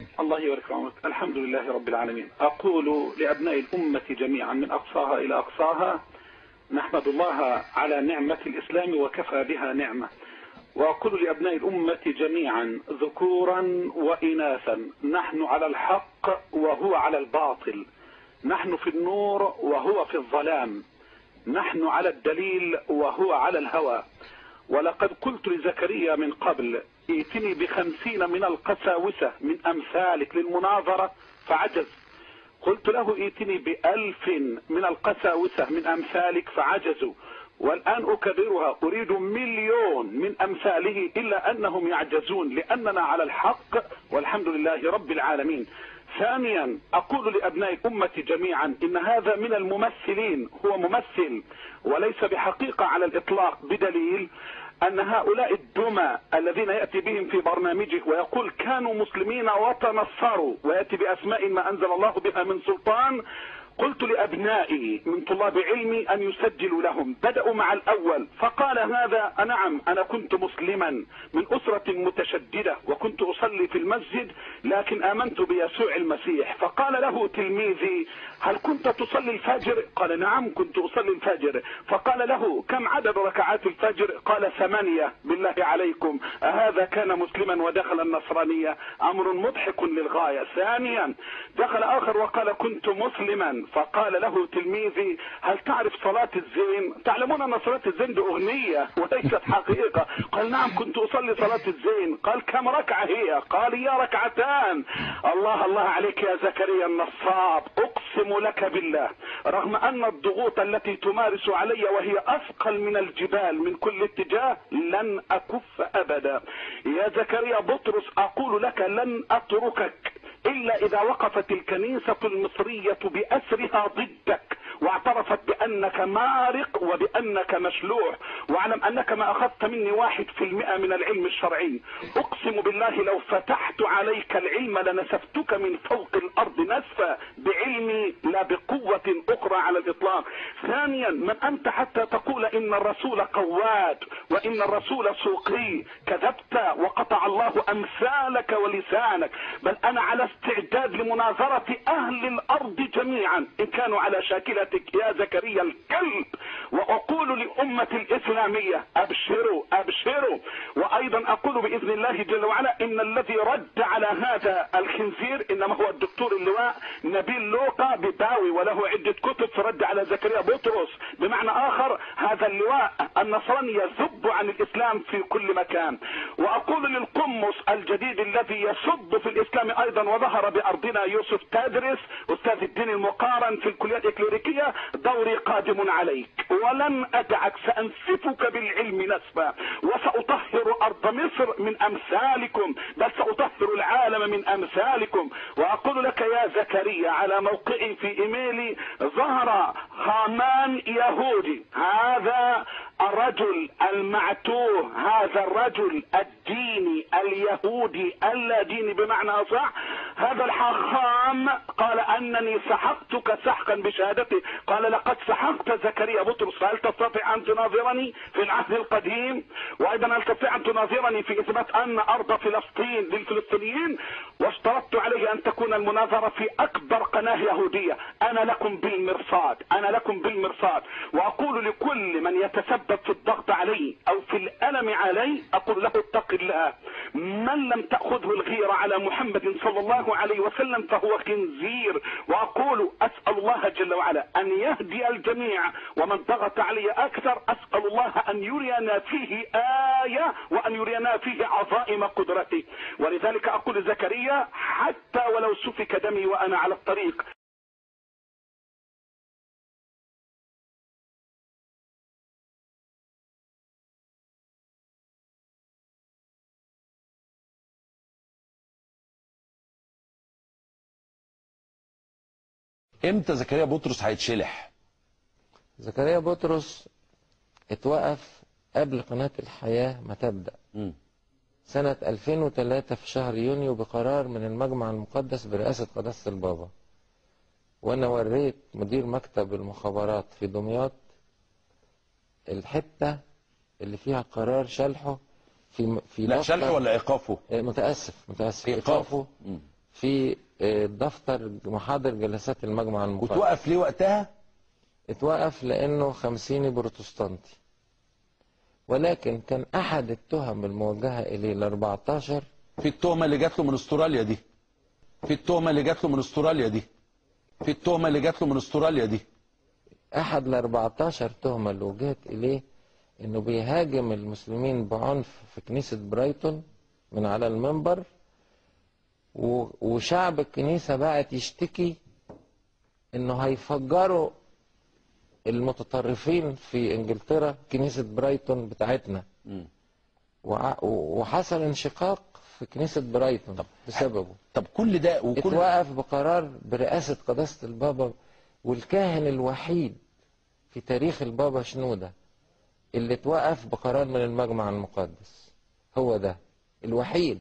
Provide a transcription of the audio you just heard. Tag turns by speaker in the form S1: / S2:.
S1: الله يبارك في عمرك. الحمد لله رب العالمين. أقول لأبناء الأمة جميعا من أقصاها إلى أقصاها: نحمد الله على نعمة الإسلام وكفى بها نعمة. وأقول لأبناء الأمة جميعا ذكورا وإناثا: نحن على الحق وهو على الباطل، نحن في النور وهو في الظلام، نحن على الدليل وهو على الهوى. ولقد قلت لزكريا من قبل: ائتني ب50 من القساوسة من أمثالك للمناظرة فعجز. قلت له: ائتني ب1000 من القساوسة من أمثالك فعجزوا. والآن أكررها: أريد 1,000,000 من أمثاله إلا أنهم يعجزون، لأننا على الحق والحمد لله رب العالمين. ثانيا أقول لأبناء الأمة جميعا: إن هذا من الممثلين، هو ممثل وليس بحقيقة على الإطلاق، بدليل أن هؤلاء الدمى الذين يأتي بهم في برنامجه ويقول كانوا مسلمين وتنصروا ويأتي بأسماء ما أنزل الله بها من سلطان، قلت لأبنائي من طلاب علمي أن يسجلوا لهم. بدأوا مع الأول فقال هذا: نعم أنا كنت مسلما من أسرة متشددة وكنت أصلي في المسجد لكن آمنت بيسوع المسيح. فقال له تلميذي: هل كنت تصلي الفجر؟ قال: نعم كنت أصلي الفجر. فقال له: كم عدد ركعات الفجر؟ قال: 8. بالله عليكم أهذا كان مسلما ودخل النصرانية؟ أمر مضحك للغاية. ثانيا دخل آخر وقال: كنت مسلما. فقال له تلميذي: هل تعرف صلاة الزين؟ تعلمون أن صلاة الزين دي أغنية وليست حقيقة. قال: نعم كنت أصلي صلاة الزين. قال: كم ركعة هي؟ قال: هي 2 ركعات. الله الله عليك يا زكريا النصاب، أقسم لك بالله رغم أن الضغوط التي تمارس علي وهي أثقل من الجبال من كل اتجاه لن أكف أبدا. يا زكريا بطرس أقول لك: لن أتركك إلا إذا وقفت الكنيسة المصرية بأسرها ضدك واعترفت بأنك مارق وبأنك مشلوع، واعلم أنك ما أخذت مني 1% من العلم الشرعي. أقسم بالله لو فتحت عليك العلم لنسفتك من فوق الأرض نسفا بعلمي لا بقوة أخرى على الإطلاق. ثانيا من أنت حتى تقول إن الرسول قواد وإن الرسول سوقي؟ كذبت وقطع الله أمثالك ولسانك. بل أنا على استعداد لمناظرة أهل الأرض جميعا إن كانوا على شاكلتك يا زكريا الكلب. وأقول لأمة الإسلامية: أبشروا أبشروا. وأيضا أقول بإذن الله جل وعلا إن الذي رد على هذا الخنزير إنما هو الدكتور اللواء نبيل لوقا بباوي، وله عدة كتب في رد على زكريا بطرس. بمعنى آخر هذا اللواء النصراني يذب عن الإسلام في كل مكان. وأقول للقمص الجديد الذي يسب في الإسلام أيضا وظهر بأرضنا يوسف تدرس أستاذ الدين المقارن في الكليات الإكليريكية: دوري قادم عليك ولن أدعك، سأنسفك بالعلم نسفا وسأطهر أرض مصر من أمثالكم، بل سأطهر العالم من أمثالكم. وأقول لك يا زكريا على موقعي في إيميلي ظهر هامان يهودي، هذا الرجل المعتوه، هذا الرجل الديني اليهودي اللاديني بمعنى صح، هذا الحاخام قال أنني سحقتك سحقا بشهادتي. قال: لقد سحقت زكريا بطرس، فهل تستطيع أن تناظرني في العهد القديم؟ وأيضا هل تستطيع أن تناظرني في إثبات أن أرض فلسطين للفلسطينيين؟ واشترطت عليه أن تكون المناظرة في أكبر قناة يهودية. أنا لكم بالمرصاد، أنا لكم بالمرصاد. وأقول لكل من يتسبب في الضغط علي أو في الألم علي، أقول له: اتق الله، من لم تأخذه الغيرة على محمد صلى الله عليه وسلم فهو خنزير. وأقول: أسأل الله جل وعلا أن يهدي الجميع، ومن ضغط علي أكثر أسأل الله أن يرينا فيه آية وأن يرينا فيه عظائم قدرته. ولذلك أقول زكريا: حتى ولو سفك دمي وأنا على الطريق.
S2: امتى زكريا بطرس هيتشلح؟
S3: زكريا بطرس اتوقف قبل قناة الحياة ما تبدأ سنة 2003 في شهر يونيو بقرار من المجمع المقدس برئاسة قداسة البابا. وانا وريت مدير مكتب المخابرات في دمياط الحتة اللي فيها قرار شلحه في
S2: لا شلحه ولا ايقافه؟
S3: متأسف ايقافه في دفتر محاضر جلسات المجمع المقدس.
S2: وتوقف ليه وقتها؟
S3: اتوقف لأنه خمسيني بروتستانتي، ولكن كان أحد التهم الموجهة إليه ال 14
S2: في التهمة اللي جات له من استراليا دي، في التهمة اللي جات له من استراليا دي، في التهمة اللي جات له من استراليا دي.
S3: أحد ال 14 تهمة اللي وجهت إليه إنه بيهاجم المسلمين بعنف في كنيسة برايتون من على المنبر، وشعب الكنيسة بقت يشتكي إنه هيفجروا المتطرفين في إنجلترا كنيسة برايتون بتاعتنا. وحصل انشقاق في كنيسة برايتون بسببه.
S2: طب كل ده
S3: اتوقف بقرار برئاسة قداسة البابا، والكاهن الوحيد في تاريخ البابا شنودة اللي اتوقف بقرار من المجمع المقدس، هو ده الوحيد.